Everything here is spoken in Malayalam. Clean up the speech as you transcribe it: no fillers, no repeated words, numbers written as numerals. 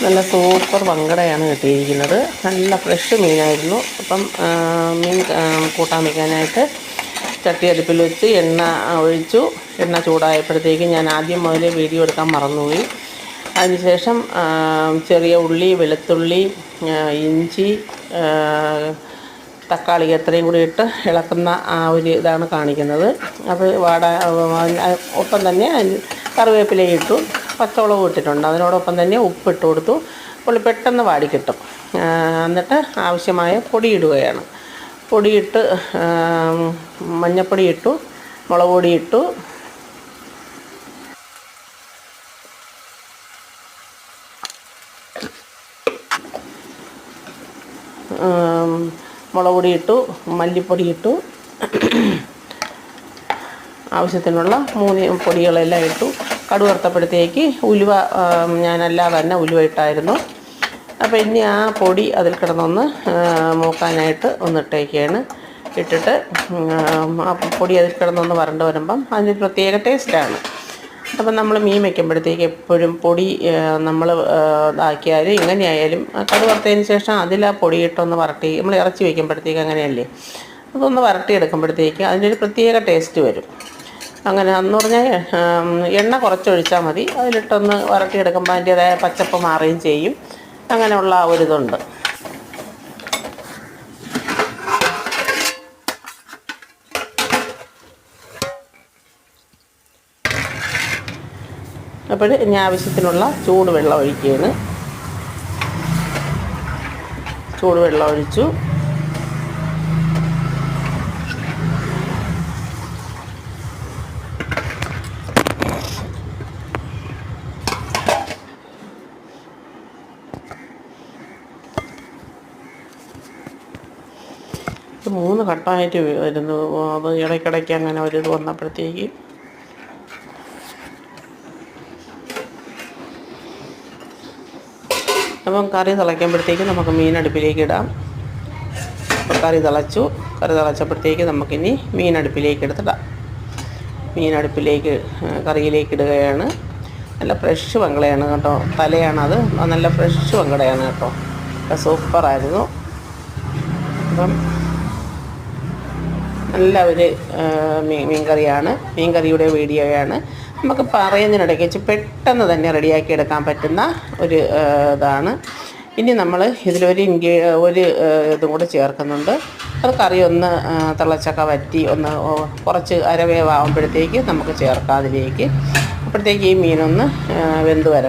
നല്ല സൂപ്പർ വങ്കടയാണ് കിട്ടിയിരിക്കുന്നത്. നല്ല ഫ്രഷ് മീനായിരുന്നു. അപ്പം മീൻ കൂട്ടാൻ വയ്ക്കാനായിട്ട് ചട്ടി അടുപ്പിൽ വെച്ച് എണ്ണ ഒഴിച്ചു. എണ്ണ ചൂടായപ്പോഴത്തേക്ക് ഞാൻ ആദ്യം മുതൽ വീഡിയോ എടുക്കാൻ മറന്നുപോയി. അതിനുശേഷം ചെറിയ ഉള്ളി, വെളുത്തുള്ളി, ഇഞ്ചി, തക്കാളി എത്രയും കൂടി ഇട്ട് ഇളക്കുന്ന ആ ഒരു ഇതാണ് കാണിക്കുന്നത്. അത് ഒപ്പം തന്നെ കറിവേപ്പിലയും ഇട്ടു, പച്ചമുളകും ഇട്ടിട്ടുണ്ട്. അതിനോടൊപ്പം തന്നെ ഉപ്പിട്ട് കൊടുത്തു. പുള്ളി പെട്ടെന്ന് വാടിക്കിട്ടും. എന്നിട്ട് ആവശ്യമായ പൊടി ഇടുകയാണ്. പൊടിയിട്ട് മഞ്ഞൾപ്പൊടി ഇട്ടു, മുളക് പൊടി ഇട്ടു, മുളക് പൊടി ഇട്ടു, മല്ലിപ്പൊടി ഇട്ടു, ആവശ്യത്തിനുള്ള പൊടികളെല്ലാം ഇട്ടു. കടുക് വറുത്തപ്പോഴത്തേക്ക് ഉലുവ ഞാനല്ലാതെ തന്നെ ഉലുവ ഇട്ടായിരുന്നു. അപ്പോൾ ഇനി ആ പൊടി അതിൽ കിടന്നൊന്ന് മൂക്കാനായിട്ട് ഒന്നിട്ടേക്കാണ്. ഇട്ടിട്ട് ആ പൊടി അതിൽ കിടന്നൊന്ന് വരണ്ട് വരുമ്പം അതിന് പ്രത്യേക ടേസ്റ്റാണ്. അപ്പം നമ്മൾ മീൻ വയ്ക്കുമ്പോഴത്തേക്ക് എപ്പോഴും പൊടി നമ്മൾ ഇതാക്കിയാൽ എങ്ങനെയായാലും കടുക് വറുത്തതിന് ശേഷം അതിൽ ആ പൊടി ഇട്ടൊന്ന് വരട്ടി, നമ്മൾ ഇറച്ചി വയ്ക്കുമ്പോഴത്തേക്ക് അങ്ങനെയല്ലേ, അതൊന്ന് വരട്ടിയെടുക്കുമ്പോഴത്തേക്ക് അതിനൊരു പ്രത്യേക ടേസ്റ്റ് വരും. അങ്ങനെ എന്ന് പറഞ്ഞാൽ എണ്ണ കുറച്ചൊഴിച്ചാൽ മതി. അതിലിട്ടൊന്ന് വരട്ടിയെടുക്കുമ്പോൾ അതിൻ്റേതായ പച്ചപ്പ് മാറുകയും ചെയ്യും. അങ്ങനെയുള്ള ഒരിതുണ്ട്. അപ്പോൾ ഇനി ആവശ്യത്തിനുള്ള ചൂടുവെള്ളം ഒഴിക്കുകയാണ്. ചൂടുവെള്ളം ഒഴിച്ചു. ഇത് 3 ഘട്ടമായിട്ട് വരുന്നു. അത് ഇടയ്ക്കിടയ്ക്ക് അങ്ങനെ ഒരു ഇത് വന്നപ്പോഴത്തേക്ക് അപ്പം കറി തിളയ്ക്കുമ്പോഴത്തേക്ക് നമുക്ക് മീൻ അടുപ്പിലേക്ക് ഇടാം. അപ്പോൾ കറി തിളച്ചപ്പോഴത്തേക്ക് നമുക്കിനി മീൻ അടുപ്പിലേക്ക് എടുത്തിടാം. മീൻ അടുപ്പിലേക്ക് കറിയിലേക്ക് ഇടുകയാണ്. നല്ല ഫ്രഷ് വങ്കടയാണ് കേട്ടോ. തലയാണത്. നല്ല ഫ്രഷ് വങ്കടയാണ് കേട്ടോ. സൂപ്പറായിരുന്നു. അപ്പം നല്ല ഒരു മീൻകറിയാണ്. മീൻകറിയുടെ വീഡിയോയാണ്. നമുക്ക് പറയുന്നതിനിടയ്ക്ക് വെച്ച് പെട്ടെന്ന് തന്നെ റെഡിയാക്കി എടുക്കാൻ പറ്റുന്ന ഒരു ഇതാണ്. ഇനി നമ്മൾ ഇതിലൊരു ഇതും കൂടെ ചേർക്കുന്നുണ്ട്. അത് കറി ഒന്ന് തിളച്ചൊക്കെ വറ്റി ഒന്ന് കുറച്ച് അരവേവാകുമ്പോഴത്തേക്ക് നമുക്ക് ചേർക്കാം അതിലേക്ക്. അപ്പോഴത്തേക്ക് ഈ മീനൊന്ന് വെന്ത് വരണം.